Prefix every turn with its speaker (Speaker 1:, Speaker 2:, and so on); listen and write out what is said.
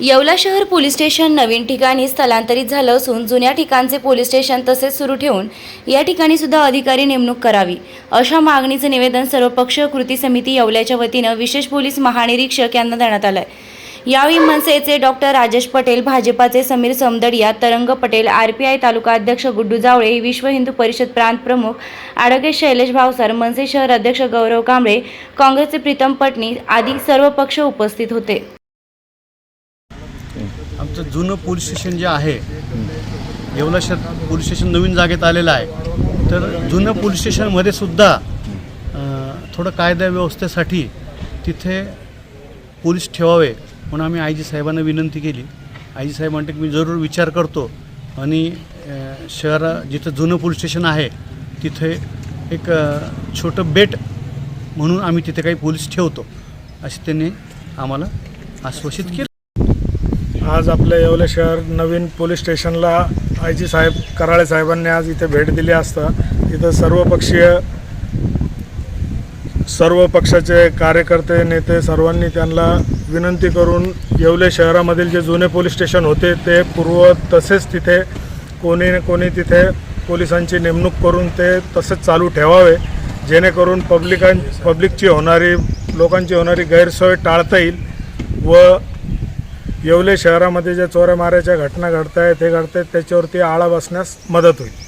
Speaker 1: येवला शहर police station नवीन ठिकाणी स्थलांतरित झालं असून जुन्या ठिकाणचे पोलीस स्टेशन तसेच सुरू ठेवून या ठिकाणी सुद्धा अधिकारी नेमणूक करावी अशा मागणीचे निवेदन सर्वपक्षीय कृती समिती येवल्याच्या वतीनं विशेष पोलीस महानिरीक्षक यांना देण्यात आलं आहे। यावेळी मनसेचे डॉक्टर राजेश पटेल, भाजपाचे समीर समदडिया, तरंग पटेल, आरपीआय तालुका अध्यक्ष गुड्डू जावळे, विश्व हिंदू परिषद प्रांत प्रमुख ॲडव्होकेट शैलेश भावसार, मनसे शहर अध्यक्ष गौरव कांबळे, काँग्रेसचे प्रीतम पटणी आदी सर्व पक्ष उपस्थित होते।
Speaker 2: आमचं जुनं पोलीस स्टेशन जे आहे, येवला शहर पोलीस स्टेशन नवीन जागेत आलेलं आहे। तर जुनं पोलीस स्टेशनमध्ये सुद्धा थोडं कायदा व्यवस्थेसाठी तिथे पोलीस ठेवावे म्हणून आम्ही आय जी साहेबांना विनंती केली। आय जी साहेब म्हणते की मी जरूर विचार करतो आणि जिथं जुनं पोलीस स्टेशन आहे तिथे एक छोटं बेट म्हणून आम्ही तिथे काही पोलीस ठेवतो असे त्यांनी आम्हाला आश्वासित केलं।
Speaker 3: आज आपल्या येवला शहर नवीन पोलीस स्टेशनला आय जी साहेब कराळे साहेबांनी आज इथे भेट दिली असता इथं सर्व पक्षाचे कार्यकर्ते, नेते सर्वांनी त्यांना विनंती करून येवले शहरामधील जे जुने पोलीस स्टेशन होते ते पूर्ववत तसेच तिथे कोणी ना कोणी तिथे पोलिसांची नेमणूक करून ते तसेच चालू ठेवावे, जेणेकरून लोकांची होणारी गैरसोय टाळता येईल व येवले शहरामध्ये जे चोऱ्या माऱ्याच्या घटना घडत आहेत त्याच्यावरती आळा बसण्यास मदत होईल।